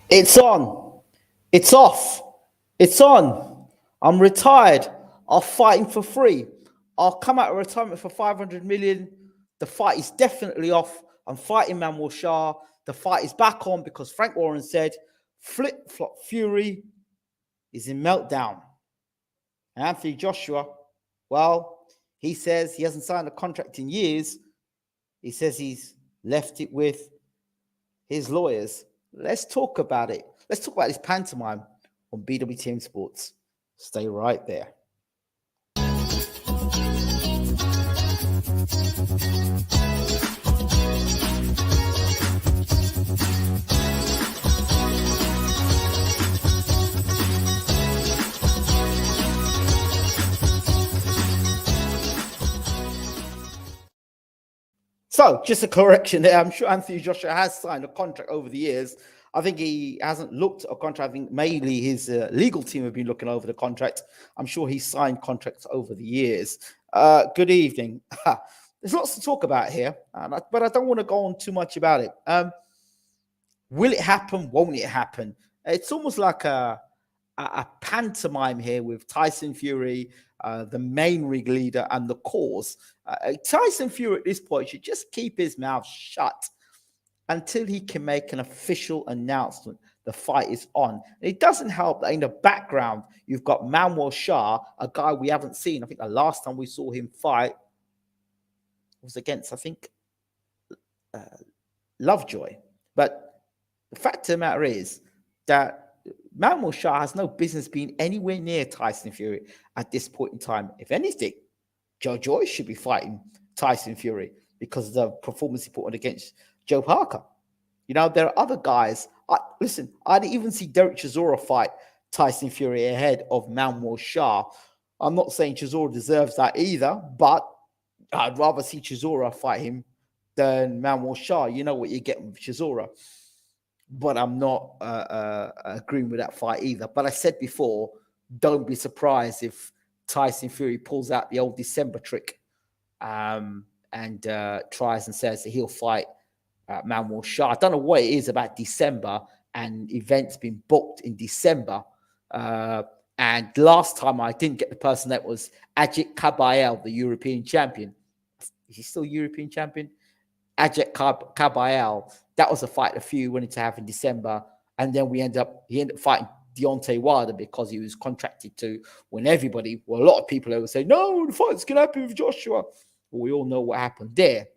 It's on. It's off. It's on. I'm retired. I'll fight him for free. I'll come out of retirement for 500 million. The fight is definitely off. I'm fighting Manuel Shah. The fight is back on because Frank Warren said Flip Flop Fury is in meltdown. And Anthony Joshua, well, he says he hasn't signed a contract in years. He says he's left it with his lawyers. Let's talk about it. Let's talk about this pantomime on BWTM Sports. Stay right there. So, just a correction there. I'm sure Anthony Joshua has signed a contract over the years. I think he hasn't looked at a contract. I think mainly his legal team have been looking over the contract. I'm sure he's signed contracts over the years. Good evening. There's lots to talk about here, but I don't want to go on too much about it. Will it happen? Won't it happen? It's almost like a pantomime here with Tyson Fury, the main ring leader, and the cause. Tyson Fury at this point should just keep his mouth shut until he can make an official announcement. The fight is on. It doesn't help that in the background you've got Manuel Shah, a guy we haven't seen. I think the last time we saw him fight was against, I think, Lovejoy. But the fact of the matter is that Manuel Shah has no business being anywhere near Tyson Fury at this point in time. If anything, Joe Joyce should be fighting Tyson Fury because of the performance he put on against Joe Parker. You know, there are other guys. Listen, I didn't even see Derek Chisora fight Tyson Fury ahead of Manuel Shah. I'm not saying Chisora deserves that either, but I'd rather see Chisora fight him than Manuel Shah. You know what you get with Chisora. But I'm not agreeing with that fight either. But I said before, don't be surprised if Tyson Fury pulls out the old December trick and tries and says that he'll fight Manuel Shah. I don't know what it is about December and events being booked in December. And last time I didn't get the person that was Ajit Kabayel, the European champion. Is he still European champion? Ajit Kabayel. That was a fight a few wanted to have in December. And then he ended up fighting Deontay Wilder because he was contracted to when a lot of people would say, no, the fight's going to happen with Joshua. Well, we all know what happened there.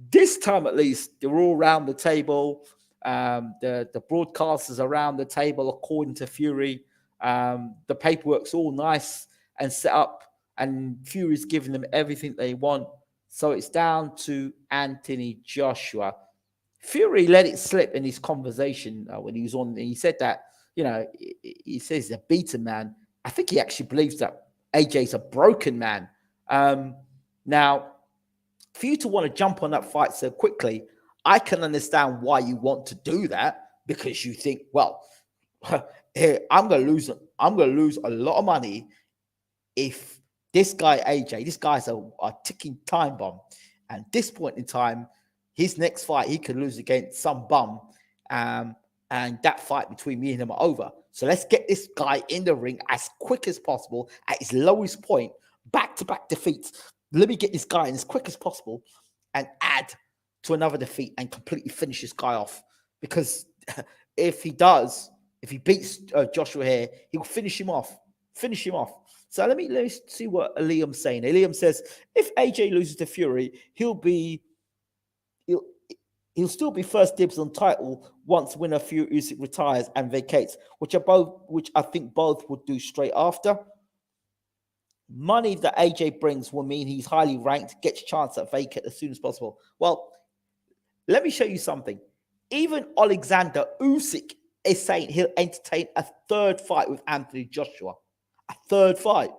This time, at least, they're all around the table. The broadcasters around the table, according to Fury. The paperwork's all nice and set up, and Fury's giving them everything they want. So it's down to Anthony Joshua. Fury let it slip in his conversation when he was on. He said that, he says he's a beaten man. I think he actually believes that AJ's a broken man. Now, for you to want to jump on that fight so quickly, I can understand why you want to do that, because you think, well, I'm going to lose a lot of money if this guy AJ, this guy's a ticking time bomb. And at this point in time, his next fight, he could lose against some bum. And that fight between me and him are over. So let's get this guy in the ring as quick as possible at his lowest point, back-to-back defeats. Let me get this guy in as quick as possible and add to another defeat and completely finish this guy off. Because if he beats Joshua here, he'll finish him off. So let me see what Liam's saying. Liam says, if AJ loses to Fury, he'll still be first dibs on title once winner Fury retires and vacates, which I think both would do straight after. Money that AJ brings will mean he's highly ranked, gets a chance at vacate as soon as possible. Well, let me show you something. Even Alexander Usyk is saying he'll entertain a third fight with Anthony Joshua. A third fight.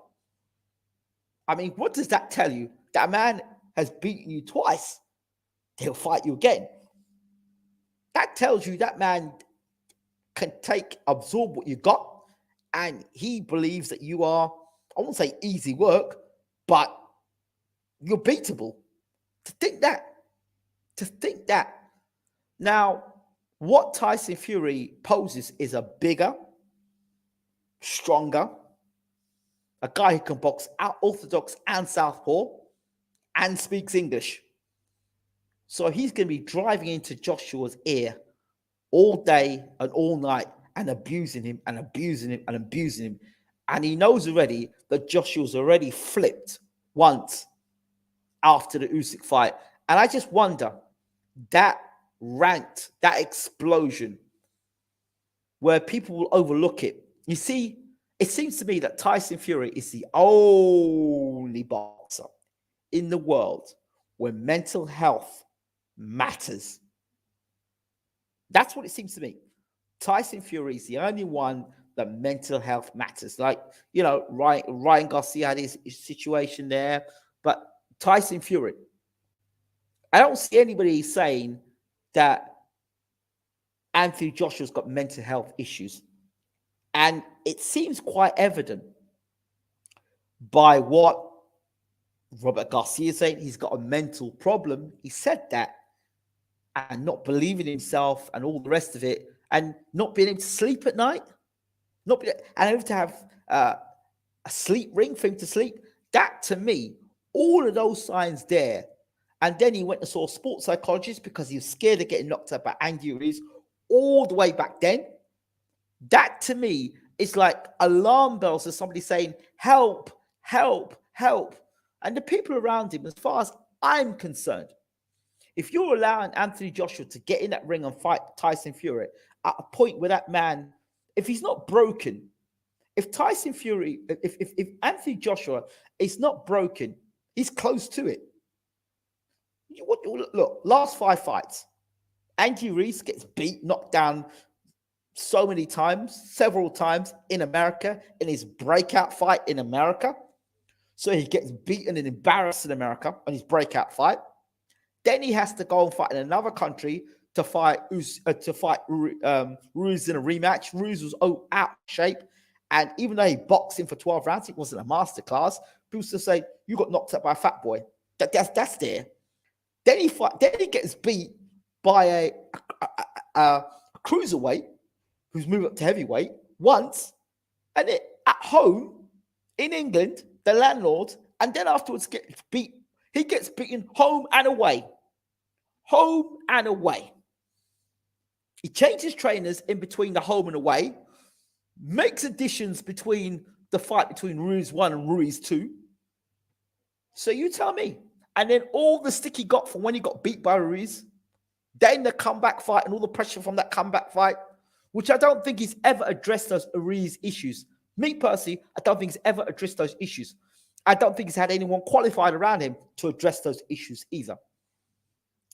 I mean, what does that tell you? That man has beaten you twice. He'll fight you again. That tells you that man can absorb what you got, and he believes that you are, I won't say easy work, but you're beatable. To think that. Now, What Tyson Fury poses is a bigger, stronger, a guy who can box out orthodox and southpaw and speaks English. So he's going to be driving into Joshua's ear all day and all night and abusing him and abusing him and abusing him. And he knows already that Joshua's already flipped once after the Usyk fight. And I just wonder, that rant, that explosion, where people will overlook it. You see, it seems to me that Tyson Fury is the only boxer in the world where mental health matters. That's what it seems to me. Tyson Fury is the only one that mental health matters. Like, you know, Ryan Garcia had his situation there, but Tyson Fury, I don't see anybody saying that Anthony Joshua's got mental health issues. And it seems quite evident by what Robert Garcia is saying. He's got a mental problem. He said that, and not believing in himself and all the rest of it, and not being able to sleep at night, and having to have a sleep ring for him to sleep. That, to me, all of those signs there. And then he went and saw a sports psychologist because he was scared of getting knocked out by Andy Ruiz all the way back then. That, to me, is like alarm bells of somebody saying, help, help, help. And the people around him, as far as I'm concerned, if you're allowing Anthony Joshua to get in that ring and fight Tyson Fury at a point where that man, if he's not broken, if Tyson Fury, if Anthony Joshua is not broken, he's close to it. Look, last 5 fights, Andy Ruiz gets beat, knocked down so many times, several times in America, in his breakout fight in America. So he gets beaten and embarrassed in America on his breakout fight. Then he has to go and fight in another country to fight Ruiz in a rematch. Ruiz was out of shape. And even though he boxed him for 12 rounds, it wasn't a masterclass. People still say, you got knocked out by a fat boy. That's there. Then he gets beat by a cruiserweight who's moved up to heavyweight once, and at home in England, the landlord, and then afterwards gets beat. He gets beaten home and away. Home and away. He changes trainers in between the home and away, makes additions between the fight between Ruiz 1 and Ruiz 2. So you tell me. And then all the stick he got from when he got beat by Ruiz, then the comeback fight and all the pressure from that comeback fight, which I don't think he's ever addressed those Ruiz issues. Me personally, I don't think he's ever addressed those issues. I don't think he's had anyone qualified around him to address those issues either.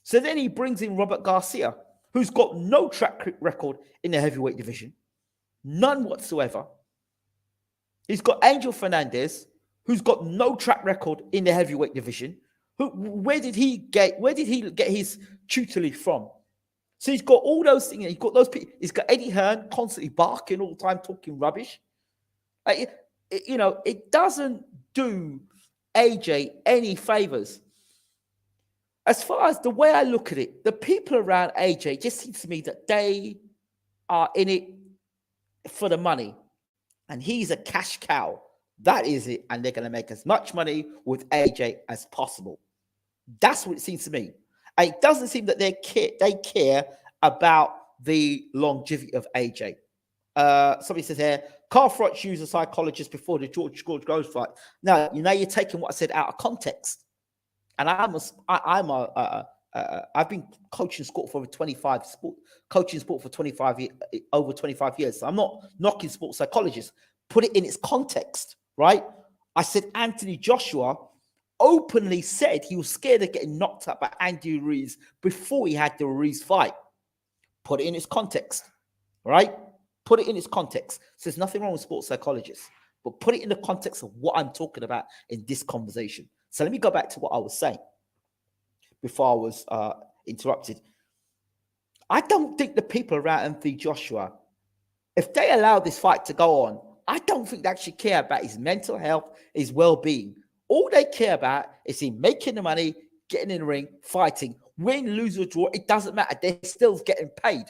So then he brings in Robert Garcia, who's got no track record in the heavyweight division. None whatsoever. He's got Angel Fernandez, who's got no track record in the heavyweight division. Where did he get his tutelage from? So he's got all those things. He's got those people. He's got Eddie Hearn constantly barking all the time, talking rubbish. It doesn't do AJ any favors. As far as the way I look at it, the people around AJ just seems to me that they are in it for the money, and he's a cash cow. That is it, and they're going to make as much money with AJ as possible. That's what it seems to me. And it doesn't seem that they care about the longevity of AJ. Somebody says here, Carl Froch used a psychologist before the George Groves fight. Now, you're taking what I said out of context. And I've been coaching sport for over 25 years. So I'm not knocking sports psychologists. Put it in its context, right? I said Anthony Joshua openly said he was scared of getting knocked out by Andy Ruiz before he had the Ruiz fight. Put it in its context, right? Put it in its context. So there's nothing wrong with sports psychologists, but put it in the context of what I'm talking about in this conversation. So let me go back to what I was saying before I was interrupted. I don't think the people around Anthony Joshua, if they allow this fight to go on, I don't think they actually care about his mental health, his well-being. All they care about is him making the money, getting in the ring, fighting. Win, lose, or draw, it doesn't matter. They're still getting paid.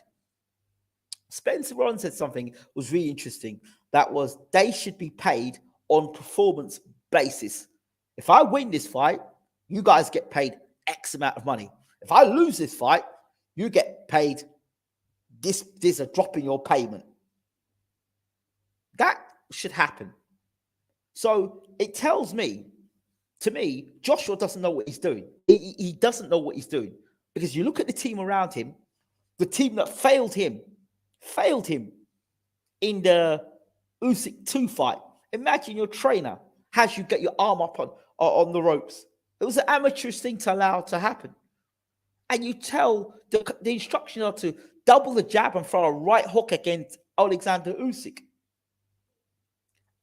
Spencer Ron said something was really interesting. That was they should be paid on performance basis. If I win this fight, you guys get paid X amount of money. If I lose this fight, you get paid this. There's a drop in your payment. That should happen. So it tells me, to me, Joshua doesn't know what he's doing. He doesn't know what he's doing, because you look at the team around him, the team that failed him in the Usyk 2 fight. Imagine your trainer has you get your arm up on the ropes. It was an amateurish thing to allow to happen. And you tell the instructions are to double the jab and throw a right hook against Alexander Usyk.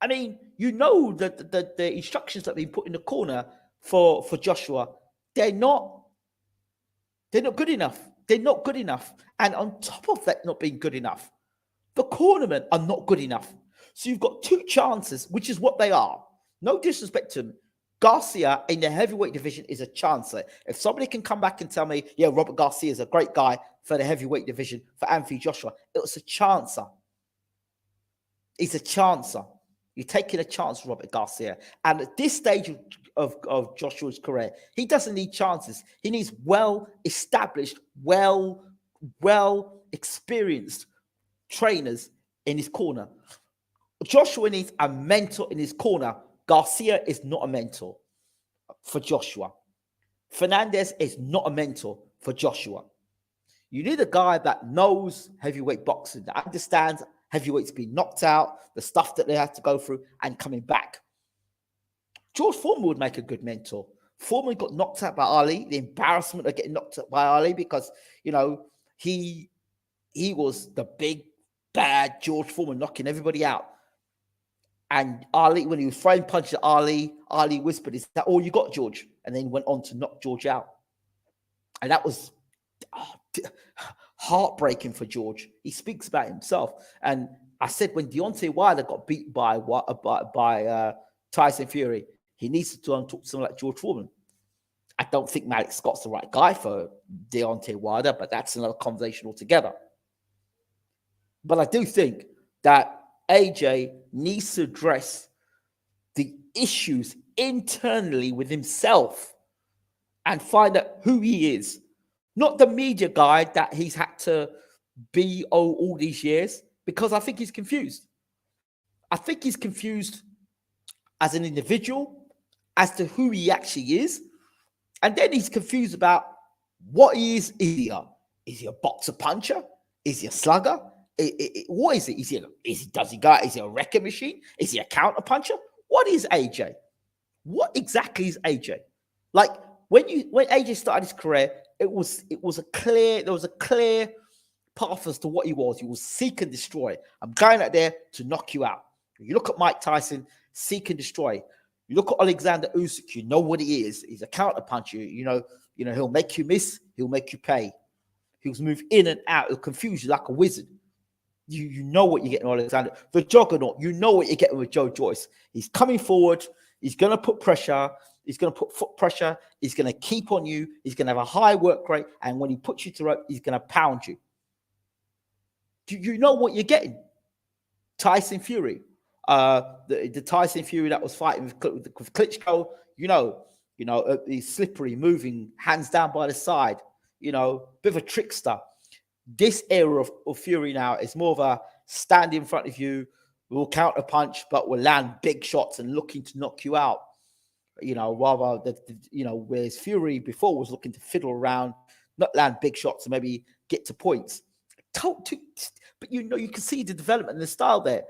I mean, you know that the instructions that have been put in the corner for Joshua, they're not good enough. They're not good enough. And on top of that not being good enough, the cornermen are not good enough. So you've got 2 chances, which is what they are. No disrespect to them. Garcia in the heavyweight division is a chancer. If somebody can come back and tell me, yeah, Robert Garcia is a great guy for the heavyweight division for Anthony Joshua, it was a chancer. He's a chancer. You're taking a chance, Robert Garcia. And at this stage of Joshua's career, he doesn't need chances. He needs well-established, well-experienced trainers in his corner. Joshua needs a mentor in his corner. Garcia is not a mentor for Joshua. Fernandez is not a mentor for Joshua. You need a guy that knows heavyweight boxing, that understands heavyweights being knocked out, the stuff that they have to go through, and coming back. George Foreman would make a good mentor. Foreman got knocked out by Ali, the embarrassment of getting knocked out by Ali, because, you know, he was the big, bad George Foreman knocking everybody out. And Ali, when he was throwing punches at Ali whispered, "Is that all you got, George?" And then went on to knock George out. And that was heartbreaking for George. He speaks about himself. And I said, when Deontay Wilder got beat by Tyson Fury, he needs to talk to someone like George Foreman. I don't think Malik Scott's the right guy for Deontay Wilder, but that's another conversation altogether. But I do think that AJ needs to address the issues internally with himself and find out who he is. Not the media guy that he's had to be all these years, because I think he's confused. I think he's confused as an individual as to who he actually is. And then he's confused about what he is. Is he a boxer puncher? Is he a slugger? What is it? Does he go out? Is he a wrecking machine? Is he a counter puncher? What is AJ? What exactly is AJ? Like when AJ started his career, there was a clear path as to what he was. He was seek and destroy. I'm going out there to knock you out. You look at Mike Tyson, seek and destroy. You look at Alexander Usyk, you know what he is. He's a counter puncher. You know, he'll make you miss, he'll make you pay. He'll move in and out, he'll confuse you like a wizard. You know what you're getting with Alexander. The Juggernaut, you know what you're getting with Joe Joyce. He's coming forward. He's going to put pressure. He's going to put foot pressure. He's going to keep on you. He's going to have a high work rate. And when he puts you to rope, he's going to pound you. You know what you're getting. Tyson Fury. The Tyson Fury that was fighting with Klitschko, he's slippery, moving, hands down by the side, bit of a trickster. This era of Fury now is more of a stand in front of you, will counter punch, but will land big shots and looking to knock you out. Rather whereas Fury before was looking to fiddle around, not land big shots and maybe get to points. But you can see the development and the style there.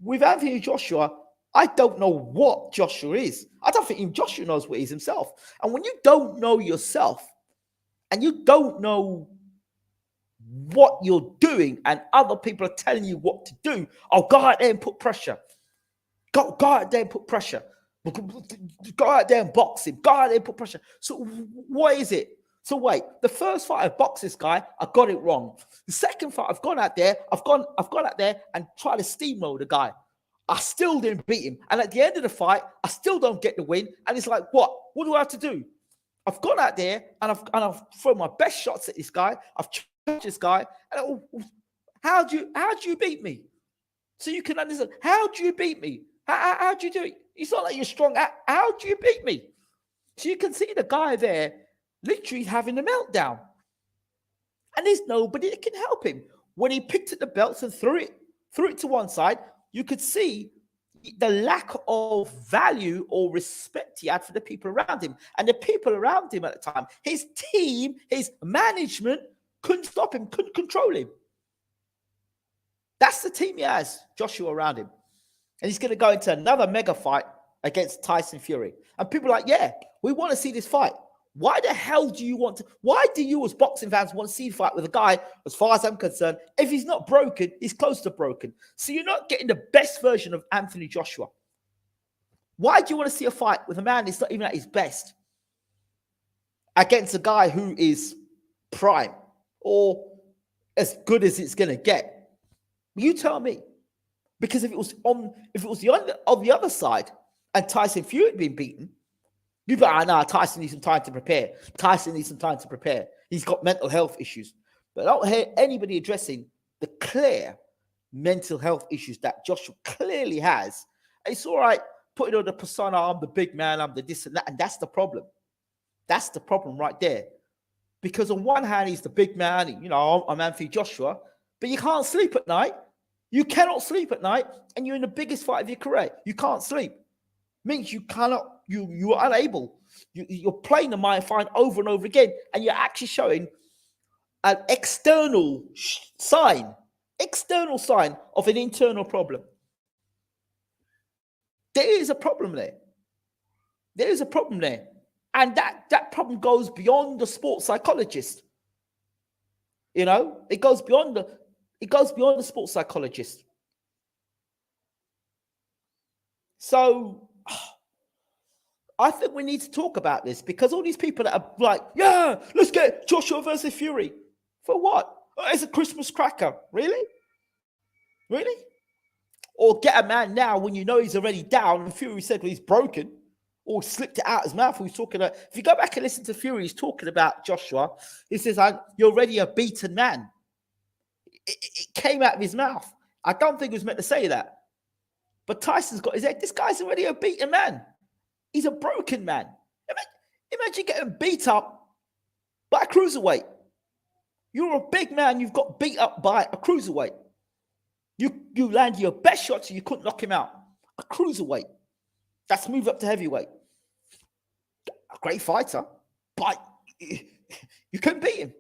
With Anthony Joshua, I don't know what Joshua is. I don't think even Joshua knows what he is himself. And when you don't know yourself and you don't know what you're doing and other people are telling you what to do, go out there and put pressure. Go out there and put pressure. Go out there and box him. Go out there and put pressure. So what is it? So wait, the first fight I boxed this guy, I got it wrong. The second fight, I've gone out there and tried to steamroll the guy. I still didn't beat him. And at the end of the fight, I still don't get the win. And it's like, what? What do I have to do? I've gone out there and I've thrown my best shots at this guy. I've challenged this guy. And How do you beat me? So you can understand. How do you beat me? How do you do it? It's not like you're strong. How do you beat me? So you can see the guy there literally having a meltdown. And there's nobody that can help him. When he picked up the belts and threw it to one side, you could see the lack of value or respect he had for the people around him. And the people around him at the time, his team, his management, couldn't stop him, couldn't control him. That's the team he has, Joshua, around him. And he's going to go into another mega fight against Tyson Fury. And people are like, yeah, we want to see this fight. Why the hell do you want to? Why do you as boxing fans want to see a fight with a guy, as far as I'm concerned, if he's not broken, he's close to broken. So you're not getting the best version of Anthony Joshua. Why do you want to see a fight with a man that's not even at his best against a guy who is prime or as good as it's going to get? You tell me. Because if it was on the other side and Tyson Fury had been beaten, you'd be like, nah, Tyson needs some time to prepare. Tyson needs some time to prepare. He's got mental health issues. But I don't hear anybody addressing the clear mental health issues that Joshua clearly has. It's all right putting on the persona, I'm the big man, I'm the this and that, and that's the problem. That's the problem right there. Because on one hand, he's the big man, you know, I'm Anthony Joshua, but you can't sleep at night. You cannot sleep at night, and you're in the biggest fight of your career. You can't sleep. Means you cannot, you are unable. You're playing the mind fine over and over again, and you're actually showing an external sign of an internal problem. There is a problem there. There is a problem there. And that problem goes beyond the sports psychologist. You know, it goes beyond the sports psychologist. So I think we need to talk about this, because all these people that are like, yeah, let's get Joshua versus Fury. For what? Oh, it's a Christmas cracker. Really? Really? Or get a man now when you know he's already down and Fury said, well, he's broken, or slipped it out his mouth. He's talking about, if you go back and listen to Fury, he's talking about Joshua. He says, you're already a beaten man. It came out of his mouth. I don't think he was meant to say that. But Tyson's got his head. This guy's already a beaten man. He's a broken man. Imagine getting beat up by a cruiserweight. You're a big man. You've got beat up by a cruiserweight. You landed your best shots and you couldn't knock him out. A cruiserweight. That's moved up to heavyweight. A great fighter, but you couldn't beat him.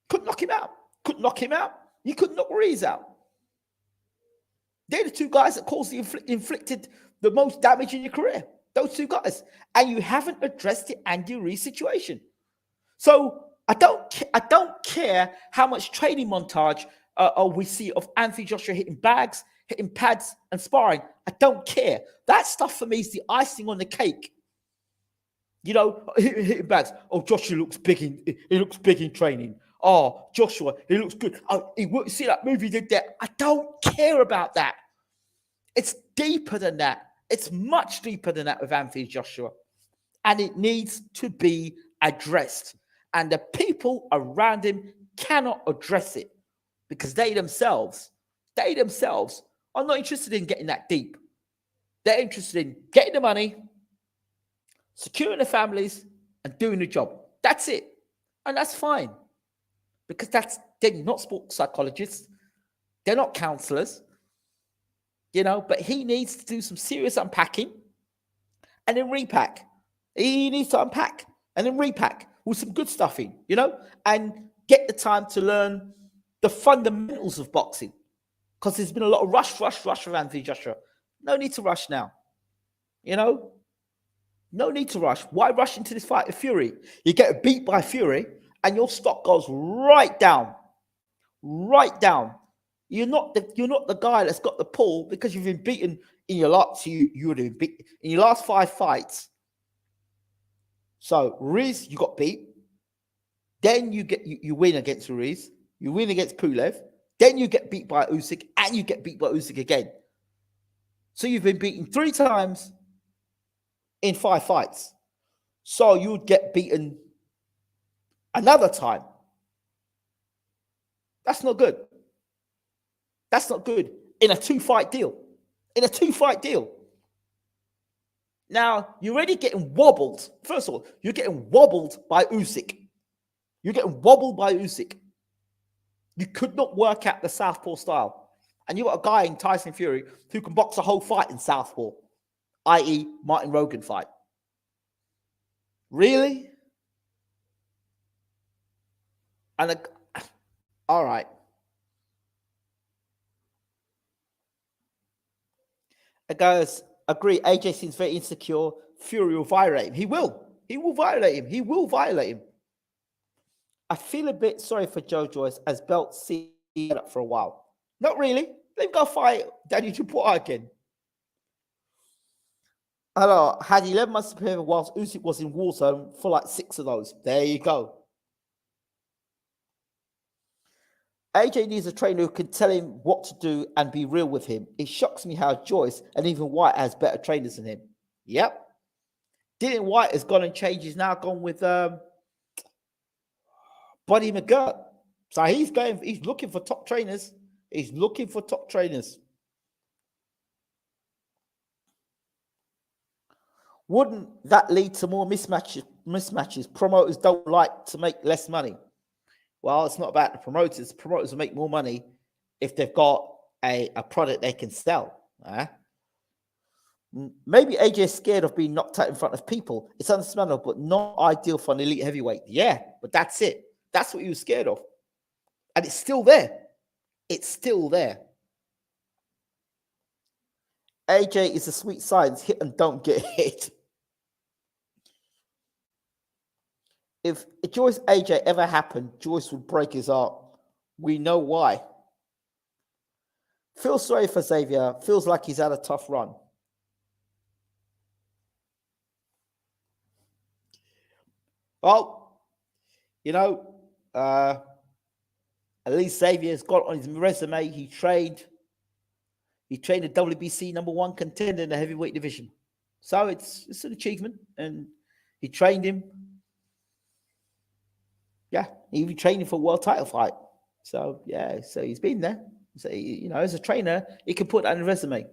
Couldn't knock him out. Couldn't knock him out. You couldn't knock Ruiz out. They're the two guys that caused inflicted the most damage in your career. Those two guys. And you haven't addressed the Andy Ruiz situation. So I don't care how much training montage we see of Anthony Joshua hitting bags, hitting pads, and sparring. I don't care. That stuff for me is the icing on the cake. You know, hitting bags. Oh, Joshua looks big in training. Oh, Joshua, he looks good. Oh, see that movie did that? I don't care about that. It's deeper than that. It's much deeper than that with Anthony Joshua. And it needs to be addressed. And the people around him cannot address it, because they themselves are not interested in getting that deep. They're interested in getting the money, securing the families, and doing the job. That's it. And that's fine. Because they're not sports psychologists. They're not counselors. You know, but he needs to do some serious unpacking and then repack. He needs to unpack and then repack with some good stuff in, you know, and get the time to learn the fundamentals of boxing. Because there's been a lot of rush with Anthony Joshua. No need to rush now. You know, no need to rush. Why rush into this fight with Fury? You get beat by Fury and your stock goes right down. Right down. You're not the guy that's got the pull, because you've been beaten in your last. You would have been beat in your last 5 fights. So Ruiz, you got beat. Then you win against Ruiz. You win against Pulev. Then you get beat by Usyk, and you get beat by Usyk again. So you've been beaten 3 times in 5 fights. So you would get beaten another time. That's not good. That's not good in a two-fight deal. In a two-fight deal. Now, you're already getting wobbled. First of all, you're getting wobbled by Usyk. You're getting wobbled by Usyk. You could not work out the southpaw style. And you got a guy in Tyson Fury who can box a whole fight in southpaw, i.e. Martin Rogan fight. Really? And all right. The guys agree. AJ seems very insecure. Fury will violate him. He will. He will violate him. He will violate him. I feel a bit sorry for Joe Joyce as Belt see up for a while. Not really. They've got to fight Daniel Dubois again. Hello, had 11 months to prepare whilst Usyk was in war zone for like 6 of those. There you go. AJ needs a trainer who can tell him what to do and be real with him. It shocks me how Joyce and even White has better trainers than him. Yep. Dillian White has gone and changed. He's now gone with Buddy McGirt. So he's looking for top trainers. He's looking for top trainers. Wouldn't that lead to more mismatches? Promoters don't like to make less money. Well, it's not about the promoters. Promoters will make more money if they've got a product they can sell. Maybe AJ is scared of being knocked out in front of people. It's understandable, but not ideal for an elite heavyweight. Yeah, but that's it. That's what he was scared of. And it's still there. It's still there. AJ is a sweet science. Hit and don't get hit. If Joyce AJ ever happened, Joyce would break his heart. We know why. Feel sorry for Xavier. Feels like he's had a tough run. Well, you know, at least Xavier's got on his resume. He trained the WBC #1 contender in the heavyweight division. So it's an achievement. And he trained him. Yeah, he even trained him for a world title fight. So, yeah, so he's been there. So, you know, as a trainer, he can put that on a resume.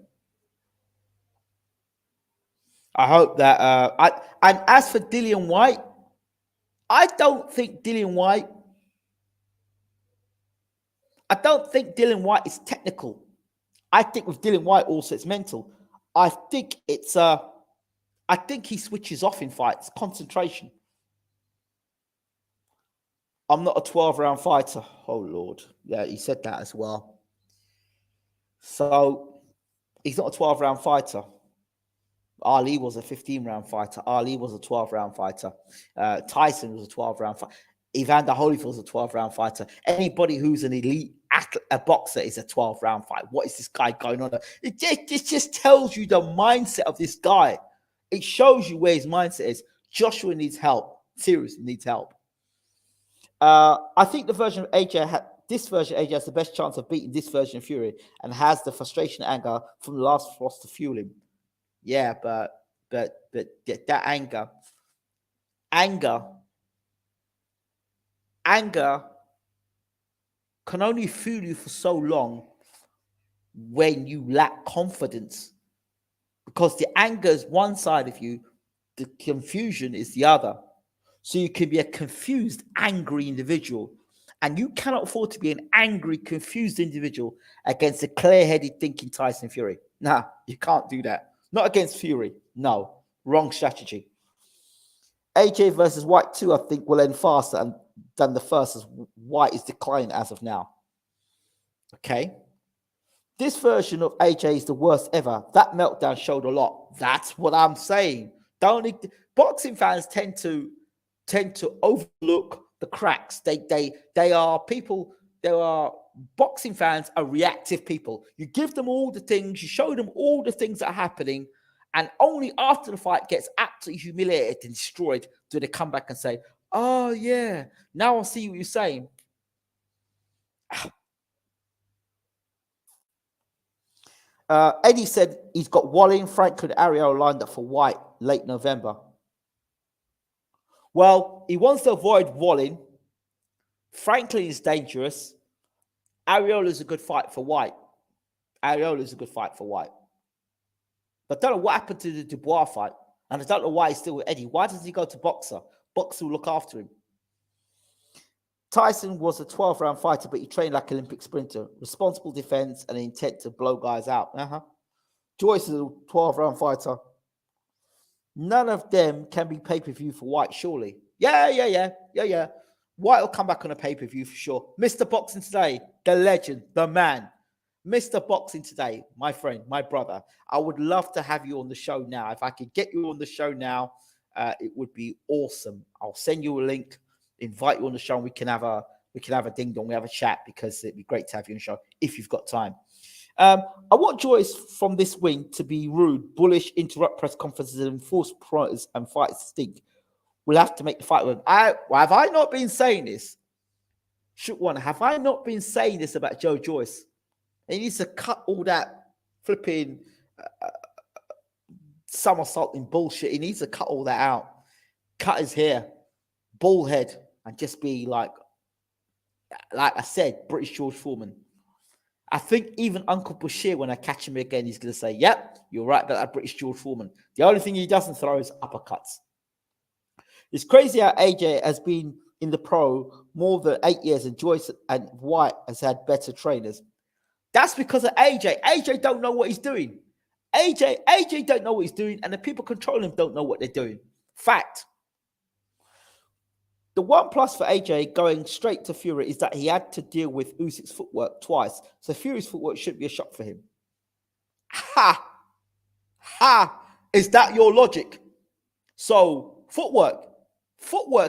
I hope that... and as for Dillian White, I don't think Dillian White is technical. I think with Dillian White also it's mental. I think he switches off in fights, concentration. I'm not a 12-round fighter. Oh, Lord. Yeah, he said that as well. So, he's not a 12-round fighter. Ali was a 15-round fighter. Ali was a 12-round fighter. Tyson was a 12-round fighter. Evander Holyfield was a 12-round fighter. Anybody who's an elite athlete, a boxer is a 12-round fight. What is this guy going on? It just tells you the mindset of this guy. It shows you where his mindset is. Joshua needs help. Seriously needs help. I think this version of AJ has the best chance of beating this version of Fury and has the frustration and anger from the last frost to fuel him. Yeah, but that anger can only fuel you for so long when you lack confidence, because the anger is one side of you, the confusion is the other. So you can be a confused, angry individual, and you cannot afford to be an angry, confused individual against a clear-headed, thinking Tyson Fury. Nah, you can't do that. Not against Fury. No, wrong strategy. AJ versus White 2, I think, will end faster than the first, as White is declining as of now. Okay. This version of AJ is the worst ever. That meltdown showed a lot. That's what I'm saying. Boxing fans tend to overlook the cracks. They are people. There are boxing fans are reactive people. You give them all the things, you show them all the things that are happening, and only after the fight gets absolutely humiliated and destroyed do they come back and say, "Oh yeah, now I see what you're saying." Eddie said he's got Wallin, Franklin, Ariel lined up for White late November. Well, he wants to avoid Wallin. Franklin is dangerous. Ariola's a good fight for White. Ariola's a good fight for White. But I don't know what happened to the Dubois fight. And I don't know why he's still with Eddie. Why does he go to Boxer? Boxer will look after him. Tyson was a 12-round fighter, but he trained like an Olympic sprinter. Responsible defense and an intent to blow guys out. Joyce is a 12-round fighter. None of them can be pay-per-view for White, surely. Yeah. White will come back on a pay-per-view for sure. Mr. Boxing Today, the legend, the man. Mr. Boxing Today, my friend, my brother. I would love to have you on the show now. If I could get you on the show now, it would be awesome. I'll send you a link, invite you on the show, and we can have a ding dong, we have a chat, because it'd be great to have you on the show if you've got time. I want Joyce from this wing to be rude, bullish, interrupt press conferences, and force promoters and fighters to stink. We'll have to make the fight win. Have I not been saying this? Have I not been saying this about Joe Joyce? He needs to cut all that flipping somersaulting bullshit. He needs to cut all that out. Cut his hair, bald head, and just be like I said, British George Foreman. I think even Uncle Bashir, when I catch him again, he's going to say, yep, you're right about that British George Foreman. The only thing he doesn't throw is uppercuts. It's crazy how AJ has been in the pro more than 8 years, and Joyce and White has had better trainers. That's because of AJ. AJ don't know what he's doing. AJ don't know what he's doing, and the people controlling him don't know what they're doing. Fact. The one plus for AJ going straight to Fury is that he had to deal with Usyk's footwork twice. So Fury's footwork should be a shock for him. Ha! Is that your logic? So footwork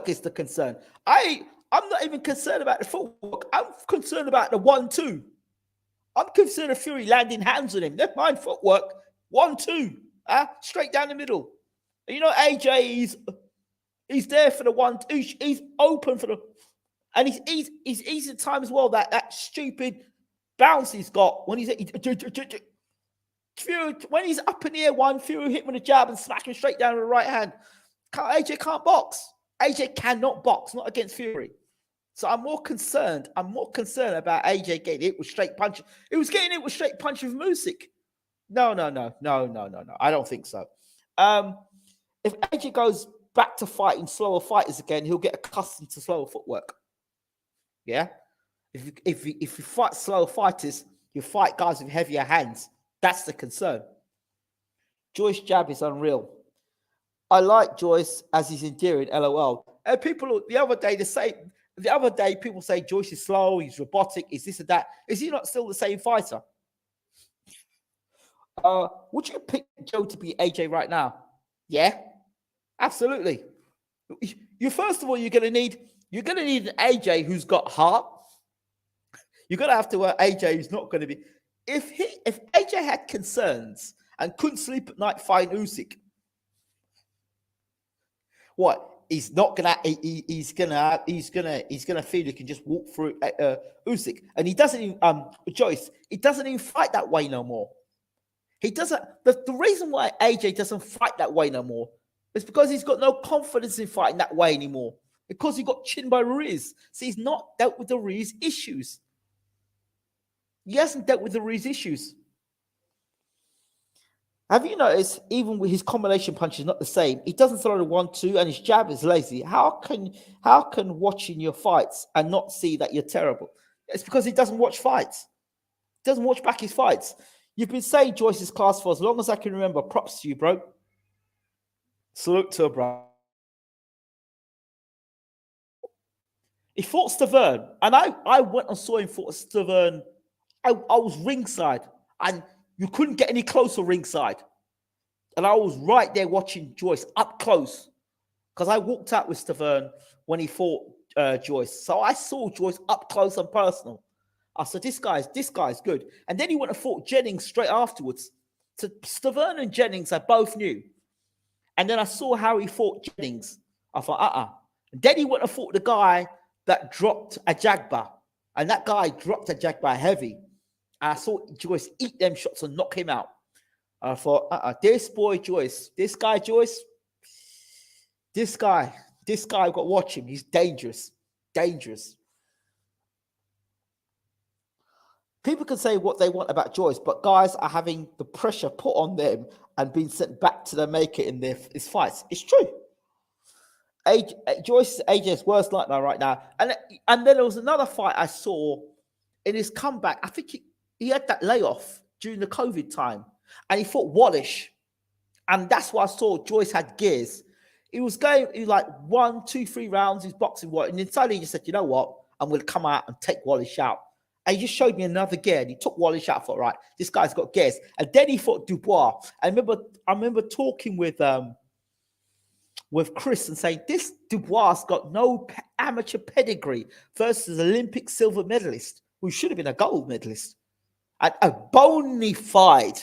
is the concern. I'm not even concerned about the footwork. I'm concerned about the 1-2. I'm concerned of Fury landing hands on him. Never mind footwork. 1-2. Straight down the middle. And you know, AJ, he's there for the 1-2. He's open for the... And he's easy at time as well. That stupid bounce he's got when he's... Fury, when he's up in the air, Fury hit with a jab and smack him straight down with the right hand. AJ can't box. AJ cannot box, not against Fury. So I'm more concerned about AJ getting hit with straight punch. He was getting hit with straight punch with Usyk. No. I don't think so. If AJ goes back to fighting slower fighters again, he'll get accustomed to slower footwork. Yeah? If you fight slower fighters, you fight guys with heavier hands. That's the concern. Joyce jab is unreal. I like Joyce as he's endearing, LOL. And people, the other day, people say Joyce is slow, he's robotic, is this and that. Is he not still the same fighter? Would you pick Joe to be AJ right now? Yeah, absolutely. First of all, you're gonna need an AJ who's got heart. You're gonna have to AJ who's not gonna be. If AJ had concerns and couldn't sleep at night fighting Usyk, what? He's gonna feel he can just walk through Usyk, and he doesn't even Joyce. He doesn't even fight that way no more. He doesn't. The reason why AJ doesn't fight that way no more is because he's got no confidence in fighting that way anymore. Because he got chinned by Ruiz, so he's not dealt with the Ruiz issues. He hasn't dealt with the Ruiz issues. Have you noticed, even with his combination punch is not the same? He doesn't throw the 1-2 and his jab is lazy. How can watching your fights and not see that you're terrible? It's because he doesn't watch fights. He doesn't watch back his fights. You've been saying Joyce's class for as long as I can remember. Props to you, bro. Salute to her, bro. He fought Stavern, and I went and saw him fight Stavern. I was ringside, and you couldn't get any closer ringside. And I was right there watching Joyce up close because I walked out with Stavern when he fought Joyce. So I saw Joyce up close and personal. I said, this guy's good. And then he went and fought Jennings straight afterwards. So Stavern and Jennings, I both knew. And then I saw how he fought Jennings. I thought, And then he went and fought the guy that dropped a Jagba. And that guy dropped a Jagba heavy. And I saw Joyce eat them shots and knock him out. I thought, this boy Joyce, this guy Joyce, this guy, I've got to watch him. He's dangerous. Dangerous. People can say what they want about Joyce, but guys are having the pressure put on them and being sent back to the maker in his fights. It's true. Joyce is AJ's worst nightmare right now. And then there was another fight I saw in his comeback. I think he had that layoff during the COVID time, and he fought Wallace. And that's why I saw Joyce had gears. He was like 1, 2, 3 rounds. He's boxing what, and then suddenly he just said, "You know what? I'm going to come out and take Wallace out." And he just showed me another gear. And he took Wallace out. I thought, right, this guy's got gears. And then he fought Dubois. I remember talking with Chris and saying, this Dubois got no amateur pedigree versus Olympic silver medalist who should have been a gold medalist, and a bona fide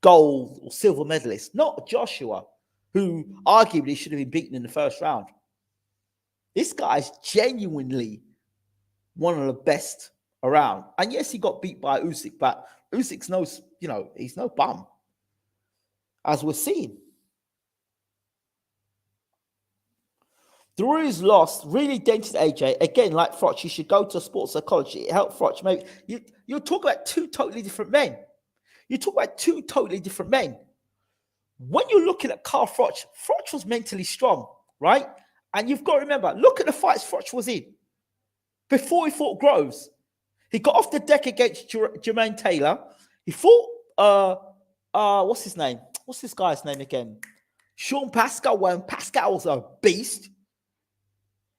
gold or silver medalist, not Joshua, who arguably should have been beaten in the first round. This guy's genuinely one of the best around. And yes, he got beat by Usyk, but Usyk's he's no bum, as we're seeing. The Ruiz lost really dented AJ. Again, like Froch, you should go to sports psychology. It helped Froch. Maybe you're talking about two totally different men. You talk about two totally different men. When you're looking at Carl Froch, Froch was mentally strong, right? And you've got to remember, look at the fights Froch was in before he fought Groves. He got off the deck against Jermaine Taylor. He fought, what's his name? What's this guy's name again? Sean Pascal, when Pascal's a beast.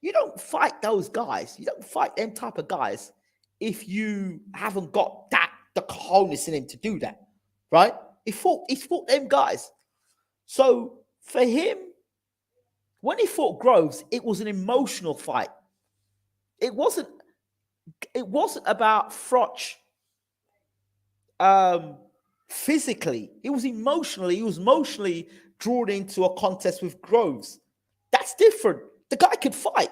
You don't fight those guys. You don't fight them type of guys if you haven't got the cojones in him to do that, right? He fought them guys. So for him, when he fought Groves, it was an emotional fight. It wasn't about Froch physically. It was emotionally. He was emotionally drawn into a contest with Groves. That's different. The guy could fight.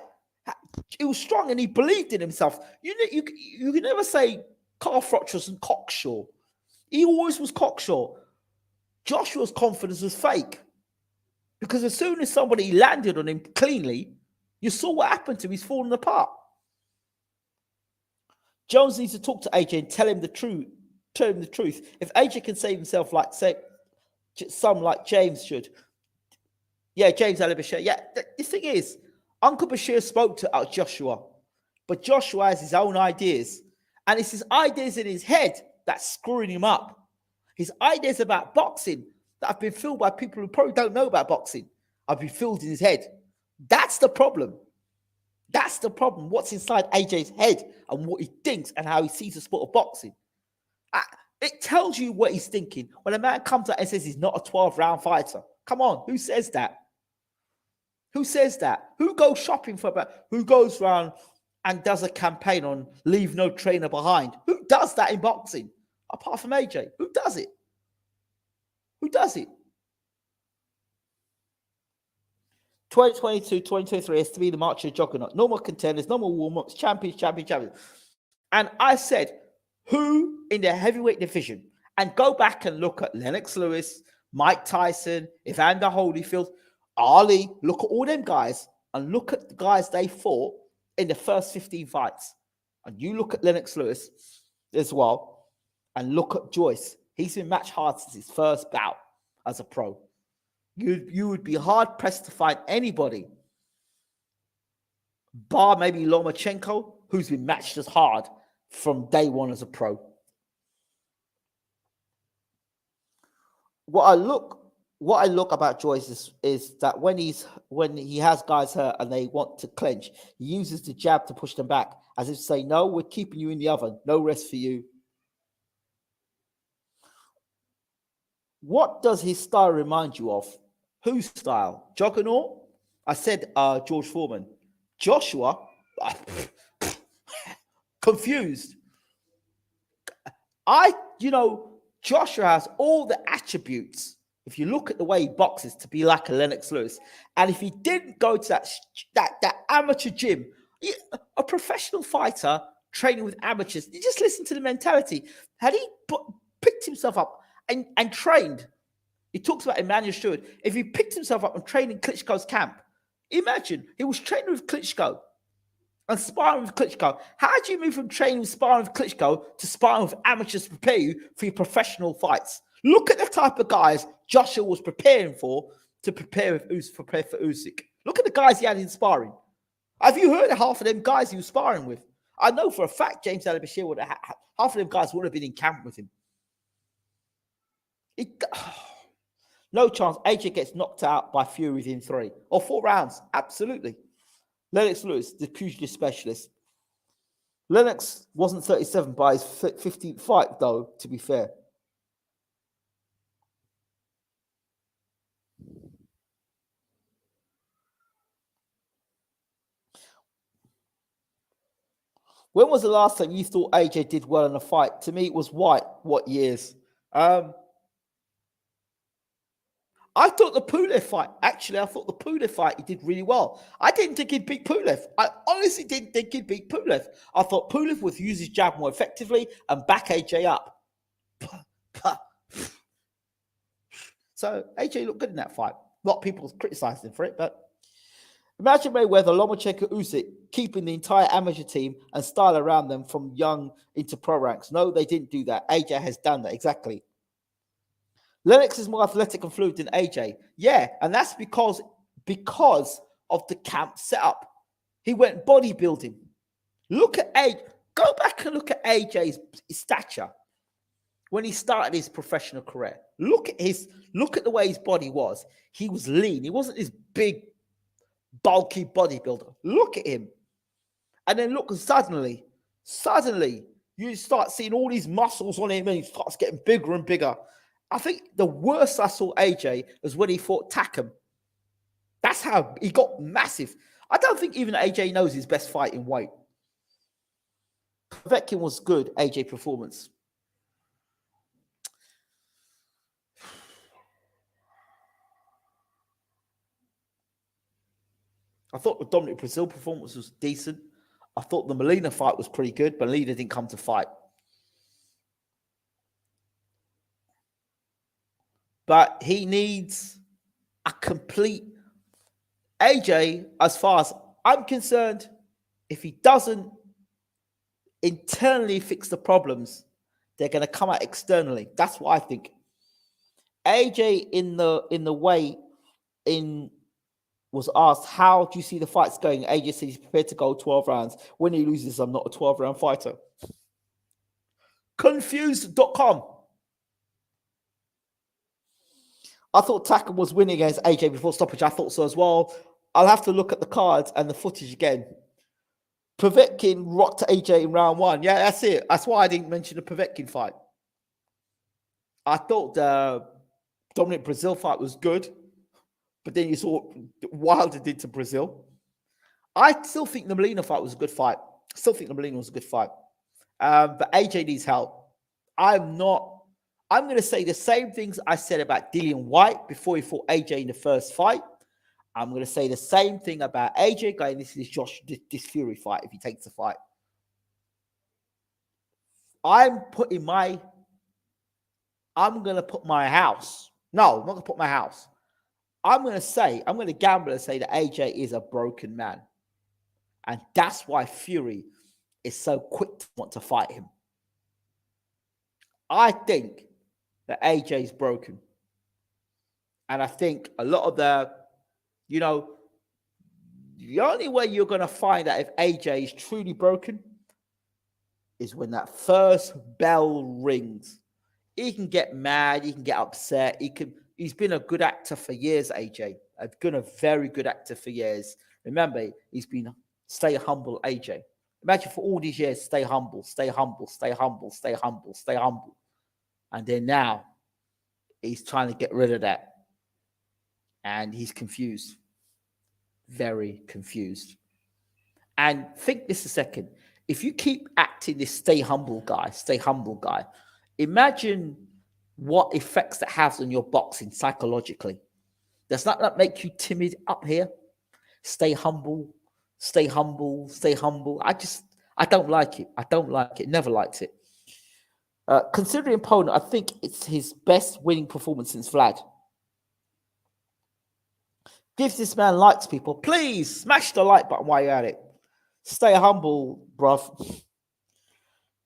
He was strong and he believed in himself. You can never say Carl Froch was cocksure. He always was cocksure. Joshua's confidence was fake. Because as soon as somebody landed on him cleanly, you saw what happened to him. He's falling apart. Jones needs to talk to AJ and tell him the truth. Tell him the truth. If AJ can save himself like James should. Yeah, James Ali Bashir. Yeah, the thing is, Uncle Bashir spoke to Joshua, but Joshua has his own ideas. And it's his ideas in his head that's screwing him up. His ideas about boxing that have been filled by people who probably don't know about boxing have been filled in his head. That's the problem. That's the problem. What's inside AJ's head and what he thinks and how he sees the sport of boxing. It tells you what he's thinking. When a man comes out and says he's not a 12-round fighter, come on, who says that? Who says that? Who goes shopping who goes around and does a campaign on leave no trainer behind? Who does that in boxing? Apart from AJ, who does it? Who does it? 2022, 2023 has to be the march of juggernaut. No more contenders, no more warm-ups, champions. And I said, who in the heavyweight division? And go back and look at Lennox Lewis, Mike Tyson, Evander Holyfield, Ali. Look at all them guys and look at the guys they fought in the first 15 fights. And you look at Lennox Lewis as well and look at Joyce. He's been match hard since his first bout as a pro. You would be hard-pressed to find anybody, bar maybe Lomachenko, who's been matched as hard from day one as a pro. What I look about Joyce is that when he has guys hurt and they want to clinch, he uses the jab to push them back, as if to say, no, we're keeping you in the oven. No rest for you. What does his style remind you of? Whose style? Juggernaut? I said George Foreman. Joshua? Confused. Joshua has all the attributes, if you look at the way he boxes, to be like a Lennox Lewis. And if he didn't go to that amateur gym, a professional fighter training with amateurs, you just listen to the mentality. Had he picked himself up and trained, he talks about Emmanuel Stewart. If he picked himself up and trained in Klitschko's camp, imagine he was training with Klitschko and sparring with Klitschko. How do you move from training with sparring with Klitschko to sparring with amateurs to prepare you for your professional fights? Look at the type of guys Joshua was preparing for to prepare for Usyk. Look at the guys he had in sparring. Have you heard of half of them guys he was sparring with? I know for a fact James Al-Bashir would have half of them guys would have been in camp with him. No chance. AJ gets knocked out by Fury within 3 or 4 rounds. Absolutely. Lennox Lewis, the pugilist specialist. Lennox wasn't 37 by his 15th fight, though, to be fair. When was the last time you thought AJ did well in a fight? To me, it was White. What years? I thought the Pulev fight, actually, I thought the Pulev fight, he did really well. I didn't think he'd beat Pulev. I honestly didn't think he'd beat Pulev. I thought Pulev would use his jab more effectively and back AJ up. So AJ looked good in that fight. A lot of people criticized him for it, but imagine Mayweather, Lomachenko, Usyk keeping the entire amateur team and style around them from young into pro ranks. No, they didn't do that. AJ has done that, exactly. Lennox is more athletic and fluid than AJ. Yeah, and that's because of the camp setup. He went bodybuilding. Look at AJ. Go back and look at AJ's stature when he started his professional career. Look at the way his body was. He was lean. He wasn't this big, bulky bodybuilder. Look at him. And then look, suddenly, you start seeing all these muscles on him and he starts getting bigger and bigger. I think the worst I saw AJ was when he fought Takam. That's how he got massive. I don't think even AJ knows his best fight in weight. Povetkin was good, AJ performance. I thought the Dominic Brazil performance was decent. I thought the Molina fight was pretty good, but Molina didn't come to fight. But he needs a complete AJ, as far as I'm concerned, if he doesn't internally fix the problems, they're going to come out externally. That's what I think. AJ in the way was asked, how do you see the fights going? AJ said he's prepared to go 12 rounds. When he loses, I'm not a 12-round fighter. Confused.com. I thought Takam was winning against AJ before stoppage. I thought so as well. I'll have to look at the cards and the footage again. Povetkin rocked AJ in round 1. Yeah, that's it. That's why I didn't mention the Povetkin fight. I thought the Dominic Brazil fight was good, but then you saw what Wilder did to Brazil. I still think the Molina fight was a good fight. But AJ needs help. I'm going to say the same things I said about Dillian White before he fought AJ in the first fight. I'm going to say the same thing about AJ going into this Fury fight if he takes the fight. I'm going to put my house. No, I'm not going to put my house. I'm going to gamble and say that AJ is a broken man. And that's why Fury is so quick to want to fight him. I think that AJ is broken. And I think a lot of the only way you're going to find out if AJ is truly broken is when that first bell rings. He can get mad. He can get upset. He's been a good actor for years, AJ. I've been a very good actor for years. Remember, he's been stay humble, AJ. Imagine for all these years, stay humble, stay humble, stay humble, stay humble, stay humble. And then now he's trying to get rid of that. And he's confused. Very confused. And think this a second. If you keep acting this stay humble guy, imagine what effects that has on your boxing psychologically. Does that make you timid up here? Stay humble, stay humble, stay humble. I don't like it. Never liked it. Considering opponent, I think it's his best winning performance since Vlad. Gives this man likes, people. Please smash the like button while you're at it. Stay humble, bruv.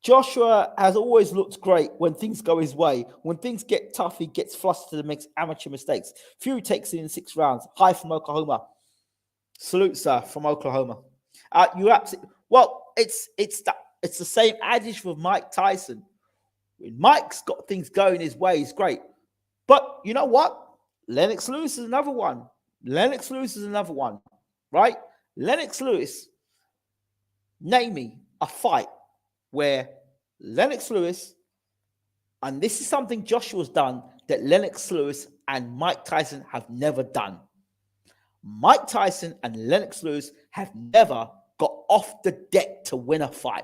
Joshua has always looked great when things go his way. When things get tough, he gets flustered and makes amateur mistakes. Fury takes it in 6 rounds. Hi from Oklahoma. Salute, sir, from Oklahoma. You absolutely well. It's the same adage with Mike Tyson. When Mike's got things going his way, he's great. But you know what? Lennox Lewis is another one. Lennox Lewis is another one, right? Lennox Lewis. Name me a fight where Lennox Lewis, and this is something Joshua's done that Lennox Lewis and Mike Tyson have never done. Mike Tyson and Lennox Lewis have never got off the deck to win a fight.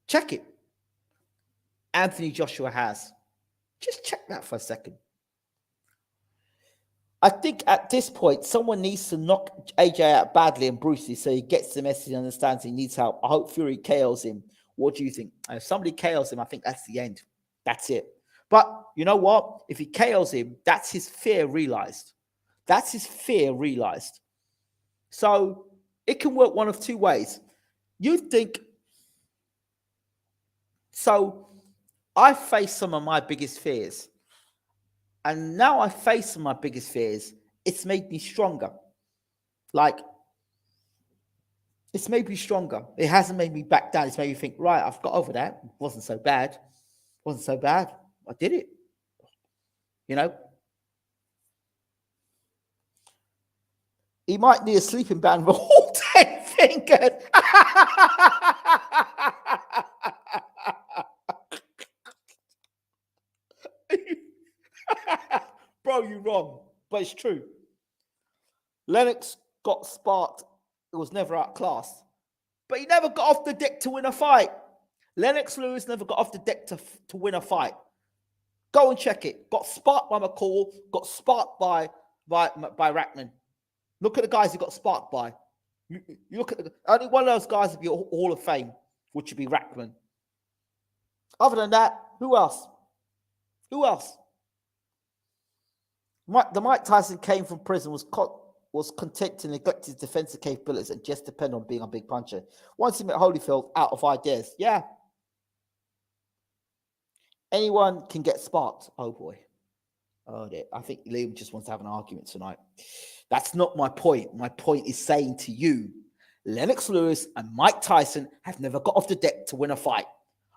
Check it. Anthony Joshua has. Just check that for a second. I think at this point, someone needs to knock AJ out badly and brutally so he gets the message and understands he needs help. I hope Fury KOs him. What do you think? If somebody KOs him, I think that's the end. That's it. But you know what? If he KOs him, that's his fear realized. That's his fear realized. So it can work one of two ways. You think, so I face some of my biggest fears. And now I face some of my biggest fears. It's made me stronger. Like, it's made me stronger. It hasn't made me back down. It's made me think, right, I've got over that. It wasn't so bad. It wasn't so bad. I did it. You know? He might need a sleeping bag with all 10 fingers. Bro, you're wrong, but it's true. Lennox got sparked. It was never outclassed, but he never got off the deck to win a fight. Lennox Lewis never got off the deck to win a fight. Go and check it. Got sparked by McCall. Got sparked by Rackman. Look at the guys he got sparked by. You look at only one of those guys would be Hall of Fame, which would be Rackman. Other than that, who else? Who else? The Mike Tyson came from prison, was content to neglect his defensive capabilities and just depend on being a big puncher. Once he met Holyfield, out of ideas. Yeah. Anyone can get sparked. Oh, boy. Oh, I think Liam just wants to have an argument tonight. That's not my point. My point is saying to you, Lennox Lewis and Mike Tyson have never got off the deck to win a fight.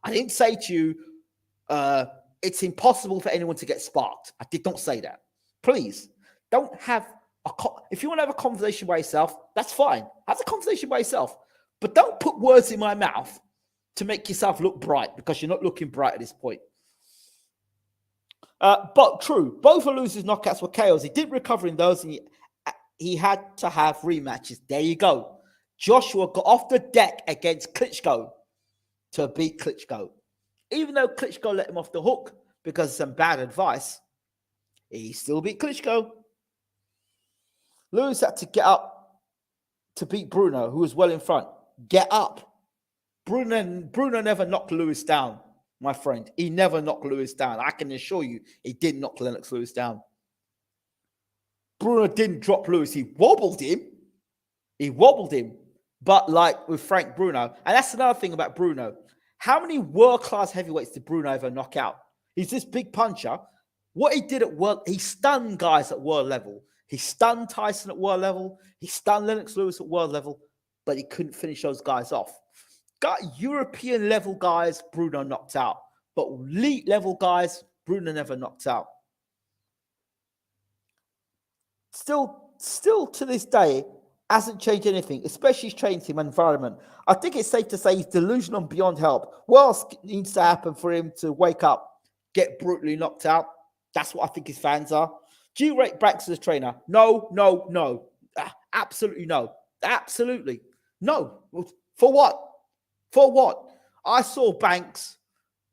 I didn't say to you, it's impossible for anyone to get sparked. I did not say that. Please, don't have if you want to have a conversation by yourself, that's fine. Have a conversation by yourself. But don't put words in my mouth to make yourself look bright, because you're not looking bright at this point. But true, both of Lewis's knockouts were KOs. He did recover in those, and he had to have rematches. There you go. Joshua got off the deck against Klitschko to beat Klitschko. Even though Klitschko let him off the hook because of some bad advice, he still beat Klitschko. Lewis had to get up to beat Bruno, who was well in front. Get up. Bruno never knocked Lewis down, my friend. He never knocked Lewis down. I can assure you he didn't knock Lennox Lewis down. Bruno didn't drop Lewis. He wobbled him. But like with Frank Bruno, and that's another thing about Bruno. How many world-class heavyweights did Bruno ever knock out? He's this big puncher. What he did at world, he stunned guys at world level. He stunned Tyson at world level. He stunned Lennox Lewis at world level, but he couldn't finish those guys off. Got European level guys, Bruno knocked out. But elite level guys, Bruno never knocked out. Still to this day, hasn't changed anything, especially his training team and environment. I think it's safe to say he's delusional and beyond help. What else needs to happen for him to wake up, get brutally knocked out? That's what I think his fans are. Do you rate Banks as a trainer? No. Absolutely no. Absolutely. No. For what? For what? I saw Banks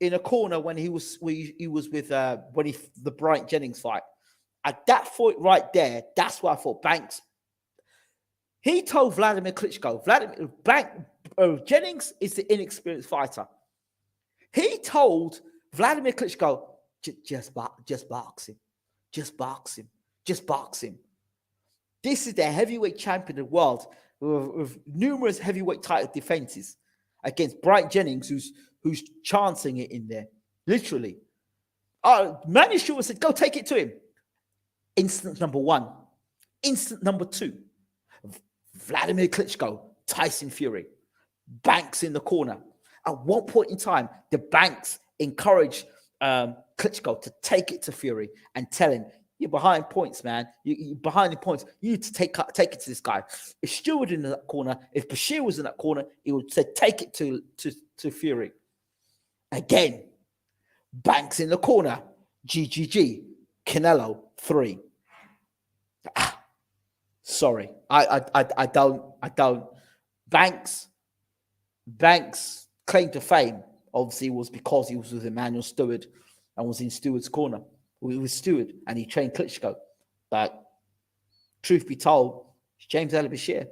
in a corner when he was with the Bryant Jennings fight. At that fight right there, that's why I thought Banks. He told Vladimir Klitschko, Jennings is the inexperienced fighter. He told Vladimir Klitschko, just box him. Just box him. Just box him. This is the heavyweight champion of the world. with numerous heavyweight title defenses against Bright Jennings, who's chancing it in there, literally. Manny Shooter said, go take it to him. Instant number one. Instant number two. Vladimir Klitschko, Tyson Fury. Banks in the corner. At one point in time, the Banks encouraged Klitschko to take it to Fury and tell him, you're behind points, man. You're behind the points. You need to take it to this guy. If Stewart in that corner, if Bashir was in that corner, he would say, take it to Fury. Again, Banks in the corner. GGG. Canelo 3. Sorry. I don't. Banks claim to fame obviously was because he was with Emmanuel Stewart and was in Stewart's corner. With Stewart, and he trained Klitschko. But truth be told, it's James El-Bashir.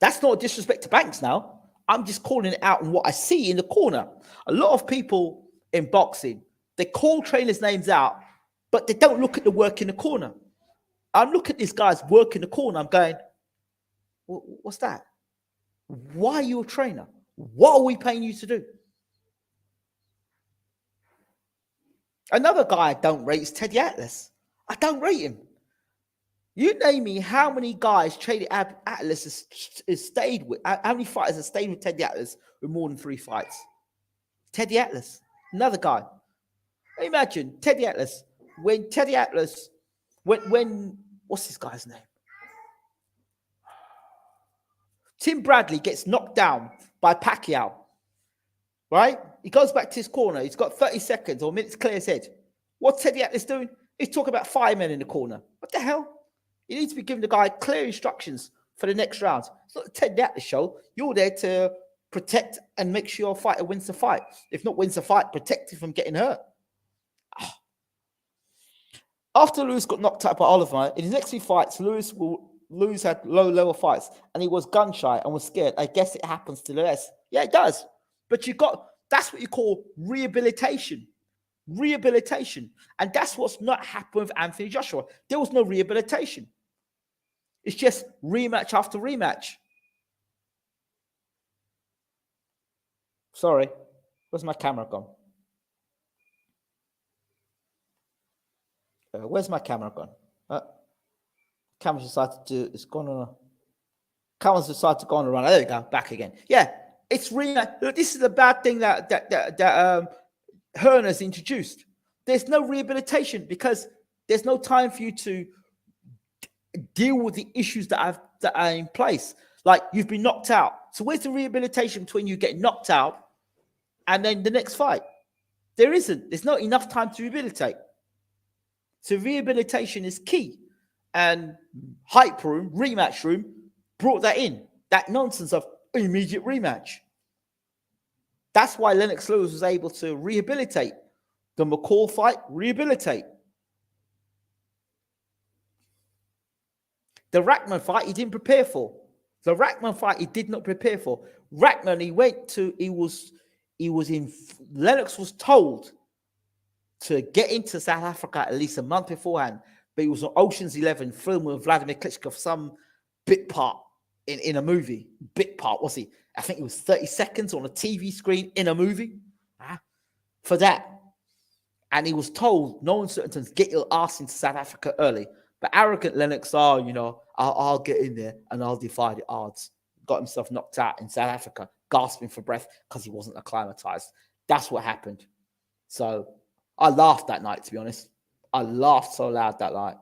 That's not a disrespect to Banks now. I'm just calling it out on what I see in the corner. A lot of people in boxing, they call trainers' names out, but they don't look at the work in the corner. I look at this guy's work in the corner. I'm going, what's that? Why are you a trainer? What are we paying you to do? Another guy I don't rate is Teddy Atlas. I don't rate him. You name me how many guys Teddy Atlas has stayed with, how many fighters have stayed with Teddy Atlas with more than 3 fights? Teddy Atlas, another guy. Imagine Teddy Atlas, when what's this guy's name? Tim Bradley gets knocked down by Pacquiao, right? He goes back to his corner. He's got 30 seconds or minutes clear his head. What's Teddy Atlas doing? He's talking about 5 men in the corner. What the hell? You need to be giving the guy clear instructions for the next round. It's not the Teddy Atlas show. You're there to protect and make sure your fighter wins the fight. If not wins the fight, protect him from getting hurt. After Lewis got knocked out by Oliver, in his next 2 fights, Lewis had low-level fights, and he was gun-shy and was scared. I guess it happens to the rest. Yeah, it does. But that's what you call rehabilitation. Rehabilitation. And that's what's not happened with Anthony Joshua. There was no rehabilitation. It's just rematch after rematch. Sorry. Where's my camera gone? Where's my camera gone? Camera's decided to, it's gone on. Camera's decided to go on a run. There we go. Back again. Yeah. It's rematch. This is the bad thing that HEARN has introduced. There's no rehabilitation because there's no time for you to deal with the issues that are in place. Like you've been knocked out. So where's the rehabilitation between you getting knocked out and then the next fight? There isn't. There's not enough time to rehabilitate. So rehabilitation is key. And Hype Room, Rematch Room, brought that in. That nonsense of immediate rematch. That's why Lennox Lewis was able to rehabilitate. The McCall fight, rehabilitate. The Rackman fight, he didn't prepare for. The Rackman fight, he did not prepare for. Rackman, Lennox was told to get into South Africa at least a month beforehand, but he was on Ocean's 11 filming with Vladimir Klitschko for some bit part in a movie. Bit part, was he? I think it was 30 seconds on a TV screen in a movie for that. And he was told, no uncertainties, get your ass into South Africa early. But arrogant Lennox, I'll get in there and I'll defy the odds. Got himself knocked out in South Africa, gasping for breath because he wasn't acclimatized. That's what happened. So I laughed that night, to be honest. I laughed so loud that night.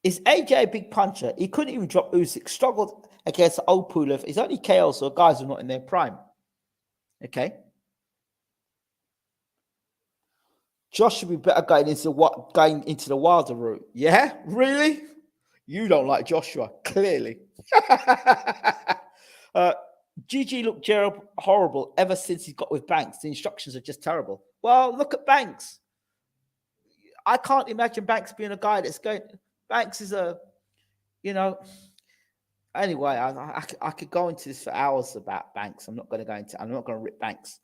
Is AJ a big puncher? He couldn't even drop Usyk. Struggled against old Pulev. He's only KO, so guys are not in their prime. Okay. Josh should be better going into the Wilder route. Yeah? Really? You don't like Joshua, clearly. GG looked horrible ever since he got with Banks. The instructions are just terrible. Well, look at Banks. I can't imagine Banks being a guy that's going... Banks is anyway, I could go into this for hours about Banks. I'm not going to rip Banks.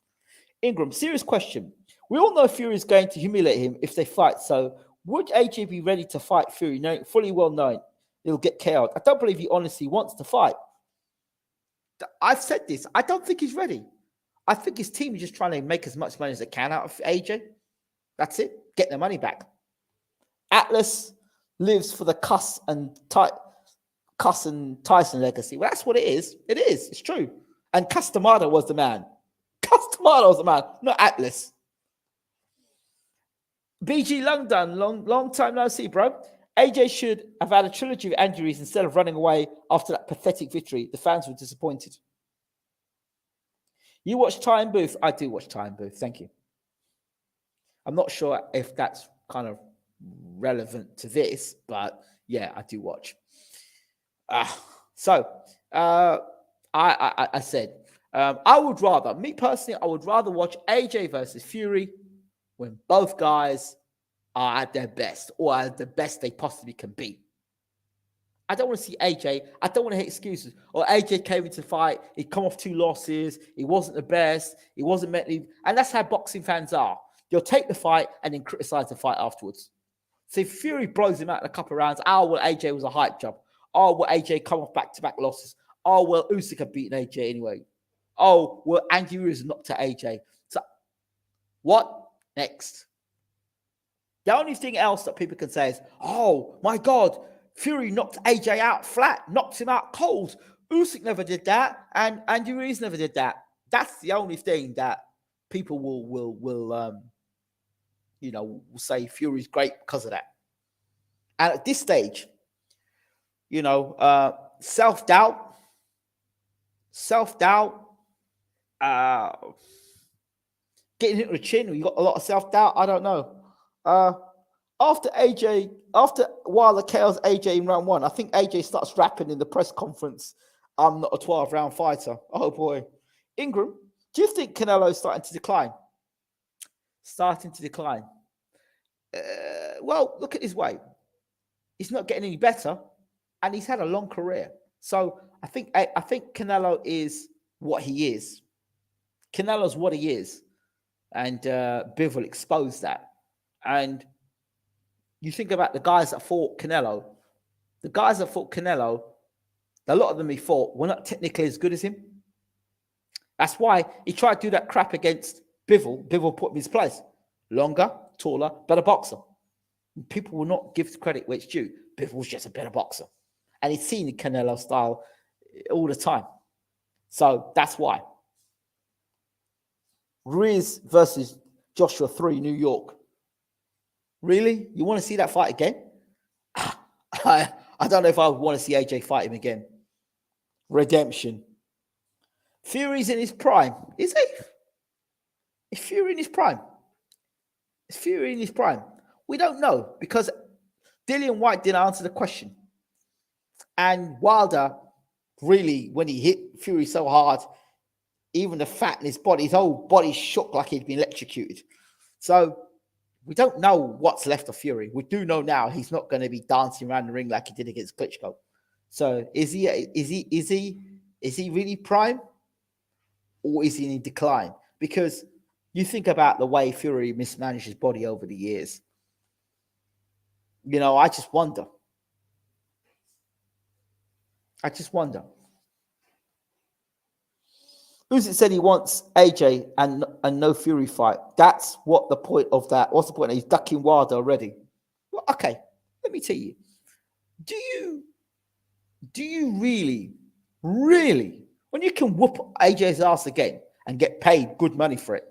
Ingram, serious question. We all know Fury is going to humiliate him if they fight. So Would AJ be ready to fight Fury, knowing fully well knowing he'll get KO'd? I don't believe he honestly wants to fight. I've said this. I don't think he's ready. I think his team is just trying to make as much money as they can out of AJ. That's it. Get their money back. Atlas lives for the Cuss and Tyson legacy. Well, that's what it is. It is. It's true. And Castamado was the man. Castamado was the man, not Atlas. BG London, long time no see, bro. AJ should have had a trilogy of injuries instead of running away after that pathetic victory. The fans were disappointed. You watch Time Booth? I do watch Time Booth. Thank you. I'm not sure if that's kind of relevant to this, but yeah, I do watch. I said, I would rather, me personally, I would rather watch AJ versus Fury when both guys are at their best or at the best they possibly can be. I don't want to see AJ. I don't want to hear excuses. Or AJ came into the fight. He come off 2 losses. He wasn't the best. He wasn't mentally. And that's how boxing fans are. They'll take the fight and then criticize the fight afterwards. So if Fury blows him out in a couple of rounds, oh, well, AJ was a hype job. Oh, well, AJ come off back-to-back losses. Oh, well, Usyk had beaten AJ anyway. Oh, well, Andy Ruiz knocked to AJ. So what next? The only thing else that people can say is, oh, my God, Fury knocked AJ out flat, knocked him out cold. Usyk never did that, and Andy Ruiz never did that. That's the only thing that people will say Fury's great because of that. And at this stage, self-doubt, getting hit with the chin, you got a lot of self-doubt. I don't know. After Wilder KOs AJ in round 1, I think AJ starts rapping in the press conference, I'm not a 12-round fighter. Oh, boy. Ingram, do you think Canelo's starting to decline? Well, look at his weight. He's not getting any better, and he's had a long career. So I think Canelo is what he is. Canelo's what he is. And Bivol exposed that. And you think about the guys that fought Canelo. The guys that fought Canelo, a lot of them he fought were not technically as good as him. That's why he tried to do that crap against Bivol. Bivol put him in his place. Longer, taller, better boxer. People will not give credit where it's due. Bivol's just a better boxer. And he's seen the Canelo style all the time. So that's why. Ruiz versus Joshua 3, New York. Really? You want to see that fight again? I don't know if I would want to see AJ fight him again. Redemption. Fury's in his prime. Is he? Is Fury in his prime? Is Fury in his prime? We don't know because DILLIAN White didn't answer the question. And Wilder, really, when he hit Fury so hard, even the fat in his body, his whole body shook like he'd been electrocuted. So we don't know what's left of Fury. We do know now he's not going to be dancing around the ring like he did against Klitschko. So is he really prime, or is he in decline? Because you think about the way Fury mismanaged his body over the years. I just wonder. Usyk said he wants AJ and no Fury fight. That's what the point of that. What's the point? He's ducking Wilder already. Well, okay, let me tell you. Do you really, when you can whoop AJ's ass again and get paid good money for it,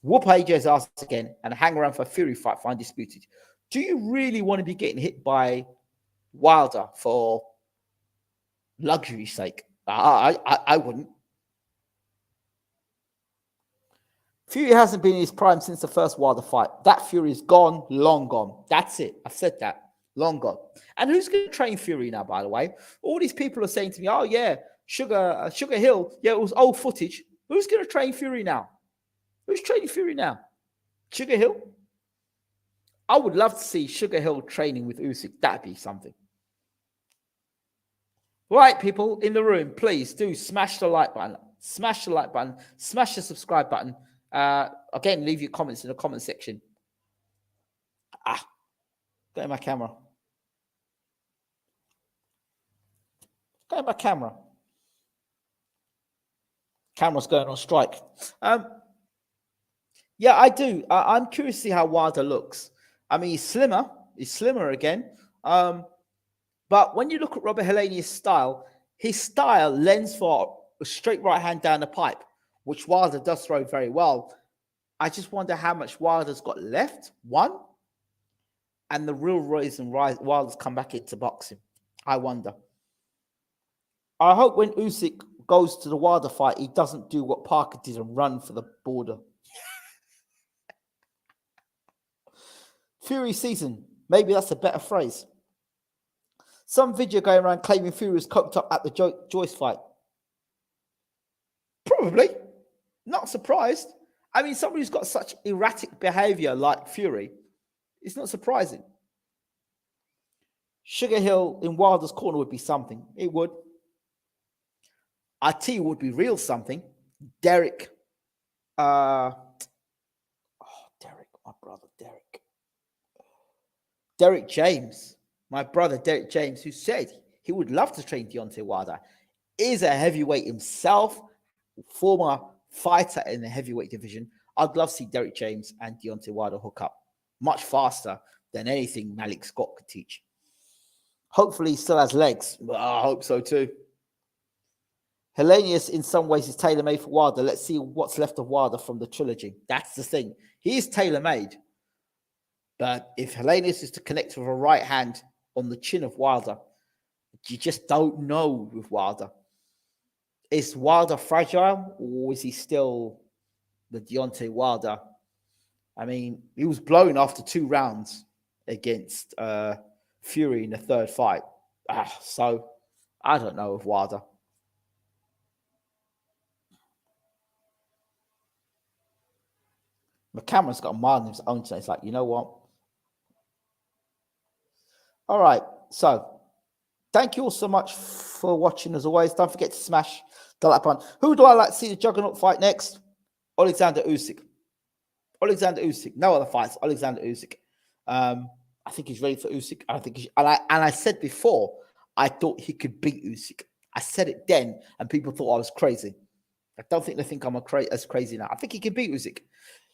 whoop AJ's ass again and hang around for a Fury fight for undisputed, do you really want to be getting hit by Wilder for luxury's sake? I wouldn't. Fury hasn't been in his prime since the first Wilder fight. That Fury is gone, long gone. That's it. I've said that. Long gone. And who's going to train Fury now, by the way? All these people are saying to me, oh, yeah, Sugar Hill. Yeah, it was old footage. Who's going to train Fury now? Who's training Fury now? Sugar Hill? I would love to see Sugar Hill training with Usyk. That'd be something. Right, people in the room, please do smash the like button. Smash the like button. Smash the subscribe button. Again, leave your comments in the comment section. Go in my camera. Go in my camera. Camera's going on strike. Yeah, I do. I'm curious to see how Wilder looks. I mean, he's slimmer. He's slimmer again. But when you look at Robert Helenius' style, his style lends for a straight right hand down the pipe, which Wilder does throw very well. I just wonder how much Wilder's got left, one, and the real reason Wilder's come back into boxing. I wonder. I hope when Usyk goes to the Wilder fight, he doesn't do what Parker did and run for the border. Fury season. Maybe that's a better phrase. Some video going around claiming Fury was coked up at the Joyce fight. Probably. Not surprised. I mean, somebody who's got such erratic behavior like Fury, it's not surprising. Sugar Hill in Wilder's corner would be something. It would. I tell you, would be real something. Derek. Derek, my brother, Derek. Derek James, my brother Derek James, who said he would love to train Deontay Wilder, is a heavyweight himself, former fighter in the heavyweight division. I'd love to see Derek James and Deontay Wilder hook up much faster than anything Malik Scott could teach. Hopefully he still has legs. Well, I hope so too. Helenius, in some ways, is tailor-made for Wilder. Let's see what's left of Wilder from the trilogy. That's the thing. He is tailor-made. But if Helenius is to connect with a right hand on the chin of Wilder, you just don't know with Wilder. Is Wilder fragile, or is he still the Deontay Wilder? I mean, he was blown after 2 rounds against Fury in the 3rd fight. So, I don't know with Wilder. McCameron's got a mind of his own today. It's like, you know what? All right. So, thank you all so much for watching as always. Don't forget to smash the like button. Who do I like to see the Juggernaut fight next? Alexander Usyk. Alexander Usyk. No other fights. Alexander Usyk. I think he's ready for Usyk. I think I said before, I thought he could beat Usyk. I said it then, and people thought I was crazy. I don't think they think I'm as crazy now. I think he can beat Usyk.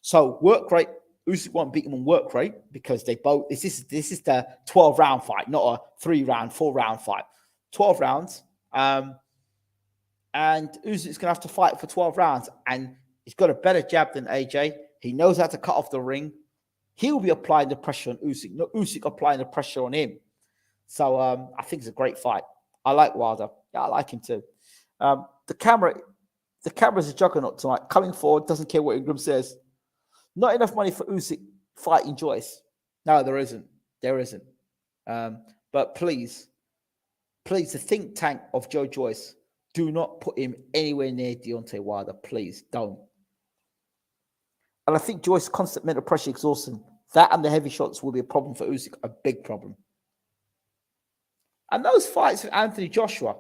So work rate, Usyk won't beat him on work rate because they both. This is the 12-round fight, not a 3-round, 4-round fight. 12 rounds, and Usyk's gonna have to fight for 12 rounds, and he's got a better jab than AJ. He knows how to cut off the ring. He'll be applying the pressure on Usyk, not Usyk applying the pressure on him. So I think it's a great fight. I like Wilder. Yeah, I like him too. The camera's a juggernaut tonight. Coming forward, doesn't care what Ingram says. Not enough money for Usyk fighting Joyce. No, there isn't. There isn't. But please, the think tank of Joe Joyce, do not put him anywhere near Deontay Wilder. Please don't. And I think Joyce's constant mental pressure exhaustion, that and the heavy shots will be a problem for Usyk, a big problem. And those fights with Anthony Joshua,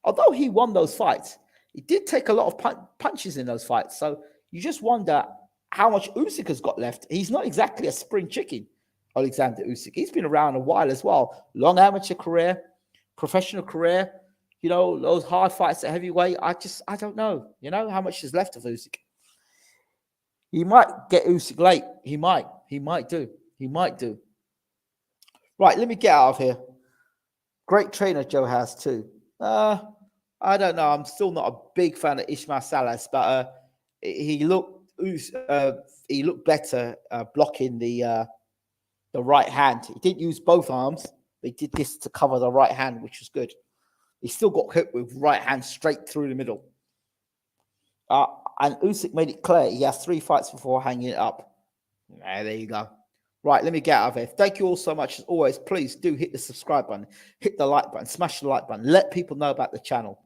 although he won those fights, he did take a lot of punches in those fights. So you just wonder how much Usyk has got left. He's not exactly a spring chicken, Alexander Usyk. He's been around a while as well. Long amateur career, professional career, you know, those hard fights at heavyweight. I don't know, you know, how much is left of Usyk. He might get Usyk late. He might do. Right, let me get out of here. Great trainer Joe has too. I don't know. I'm still not a big fan of Ismail Salas, but he looked better blocking the right hand. He didn't use both arms, but he did this to cover the right hand, which was good. He still got hit with right hand straight through the middle. And Usyk made it clear he has 3 fights before hanging it up. There you go. Right, let me get out of here. Thank you all so much. As always, please do hit the subscribe button, hit the like button, smash the like button. Let people know about the channel.